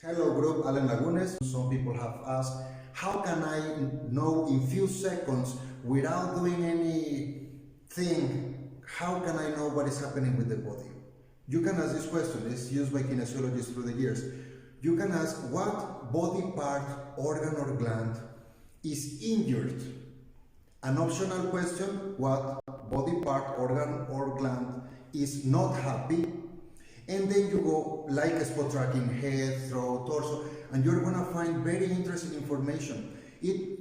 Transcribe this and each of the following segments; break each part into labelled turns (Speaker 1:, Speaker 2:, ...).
Speaker 1: Hello group, Alan Lagunes. Some people have asked, how can I know in few seconds without doing anything, how can I know what is happening with the body? You can ask this question, it's used by kinesiologists through the years. You can ask what body part, organ or gland is injured. An optional question, what body part, organ or gland is not happy. And then you go like a spot tracking, head, throat, torso, and you're gonna find very interesting information.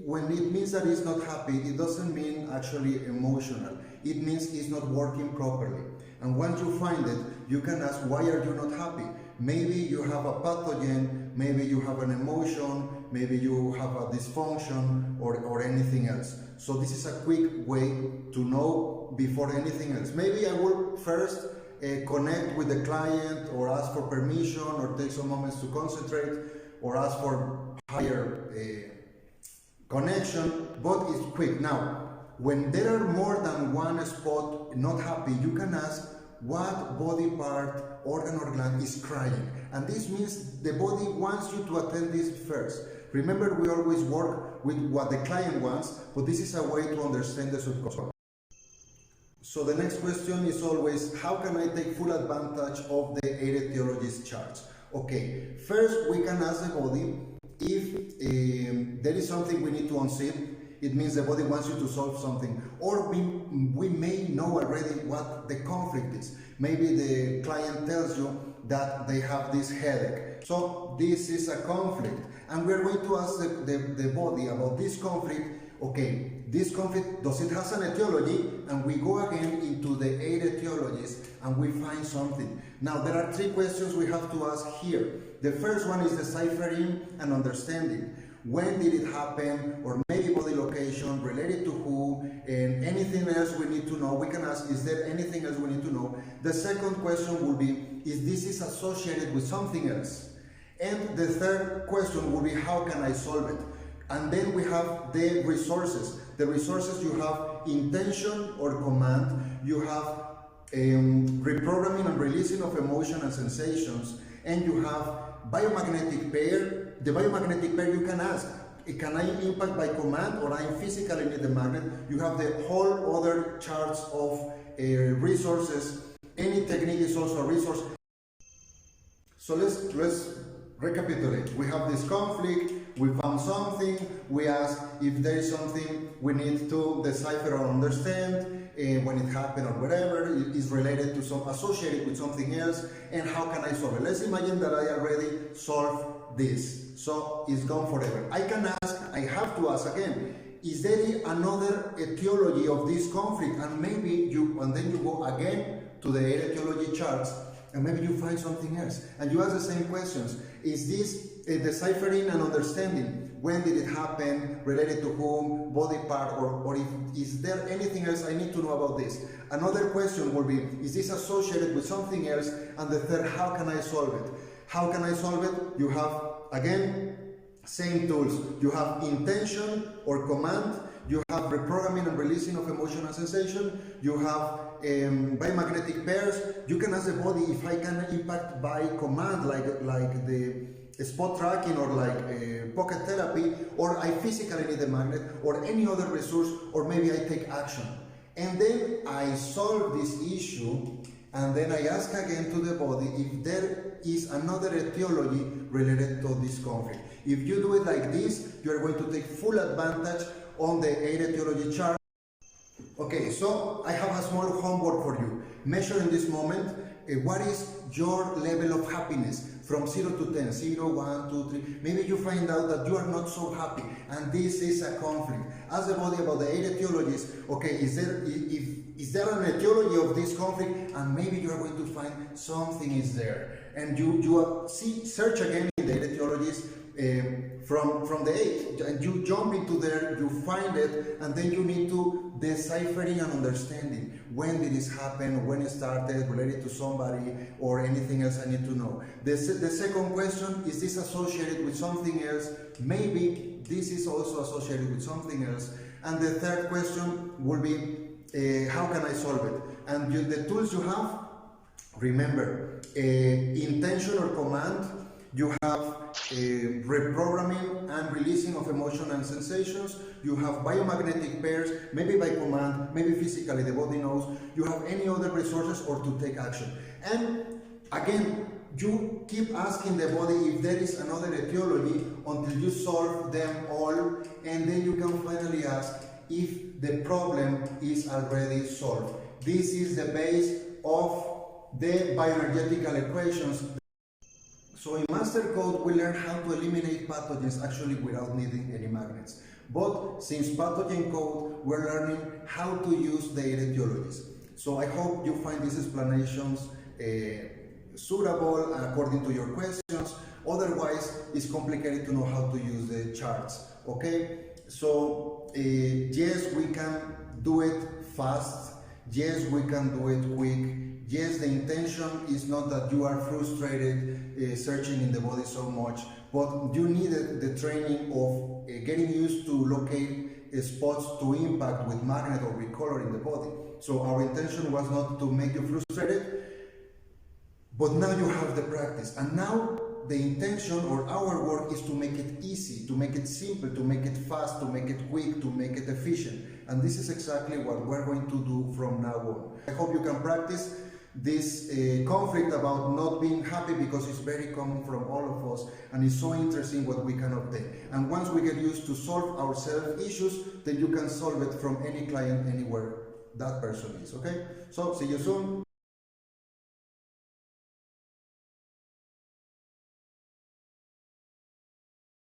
Speaker 1: When it means that it's not happy, it doesn't mean actually emotional. It means it's not working properly. And once you find it, you can ask, why are you not happy? Maybe you have a pathogen, maybe you have an emotion, maybe you have a dysfunction or anything else. So this is a quick way to know before anything else. Maybe I will first connect with the client or ask for permission or take some moments to concentrate or ask for higher connection, but it's quick. Now, when there are more than one spot not happy, you can ask what body part, organ or gland is crying. And this means the body wants you to attend this first. Remember, we always work with what the client wants, but this is a way to understand the subconscious. So the next question is always, how can I take full advantage of the 8 etiologies charts? Okay, first we can ask the body if there is something we need to unzip. It means the body wants you to solve something. Or we may know already what the conflict is. Maybe the client tells you that they have this headache. So this is a conflict. And we're going to ask the body about this conflict. Okay, this conflict, does it have an etiology? And we go again into the 8 etiologies and we find something. Now, there are 3 questions we have to ask here. The first one is deciphering and understanding. When did it happen? Or maybe body location, related to who, and anything else we need to know. We can ask, is there anything else we need to know? The second question will be, is this associated with something else? And the third question will be, how can I solve it? And then we have the resources. The resources, you have intention or command, you have reprogramming and releasing of emotion and sensations, and you have biomagnetic pair. The biomagnetic pair, you can ask, can I impact by command or I physically need the magnet? You have the whole other charts of resources. Any technique is also a resource. So let's recapitulate. We have this conflict, we found something, we ask if there is something we need to decipher or understand, when it happened or whatever, it is related to associated with something else, and how can I solve it? Let's imagine that I already solved this, so it's gone forever. I can ask, I have to ask again, is there another etiology of this conflict? And maybe then you go again to the 8 etiology charts, and maybe you find something else. And you ask the same questions. Is this deciphering and understanding? When did it happen? Related to whom? Body part? Or is there anything else I need to know about this? Another question will be, is this associated with something else? And the third, how can I solve it? How can I solve it? You have, again, same tools. You have intention or command. You have reprogramming and releasing of emotion and sensation. You have biomagnetic pairs. You can ask the body if I can impact by command, like the spot tracking or like pocket therapy, or I physically need a magnet or any other resource, or maybe I take action. And then I solve this issue, and then I ask again to the body if there is another etiology related to this conflict. If you do it like this, you are going to take full advantage on the 8 etiology chart. Okay, so I have a small homework for you. Measure in this moment what is your level of happiness from 0 to 10, 0, 1, 2, 3. Maybe you find out that you are not so happy and this is a conflict. Ask the body about the 8 etiologies. Okay, is there an etiology of this conflict? And maybe you are going to find something is there. And you search again in the 8 etiologies from the 8, and you jump into there, you find it, and then you need to deciphering and understanding. When did this happen? When it started? Related to somebody or anything else I need to know? The second question, is this associated with something else? Maybe this is also associated with something else. And the third question will be, how can I solve it? And the tools you have, remember, intention or command. You have reprogramming and releasing of emotion and sensations. You have biomagnetic pairs, maybe by command, maybe physically the body knows. You have any other resources or to take action. And again, you keep asking the body if there is another etiology until you solve them all, and then you can finally ask if the problem is already solved. This is the base of the bioenergetical equations. So in Master Code, we learn how to eliminate pathogens actually without needing any magnets. But since Pathogen Code, we're learning how to use the etiologies. So I hope you find these explanations suitable according to your questions. Otherwise, it's complicated to know how to use the charts. Okay? So yes, we can do it fast. Yes, we can do it quick. Yes, the intention is not that you are frustrated searching in the body so much, but you needed the training of getting used to locate spots to impact with magnet or with color in the body. So our intention was not to make you frustrated, but now you have the practice. And now the intention or our work is to make it easy, to make it simple, to make it fast, to make it quick, to make it efficient. And this is exactly what we're going to do from now on. I hope you can practice this conflict about not being happy, because it's very common from all of us, and it's so interesting what we can obtain. And once we get used to solve our self-issues, then you can solve it from any client, anywhere that person is, okay? So, see you soon.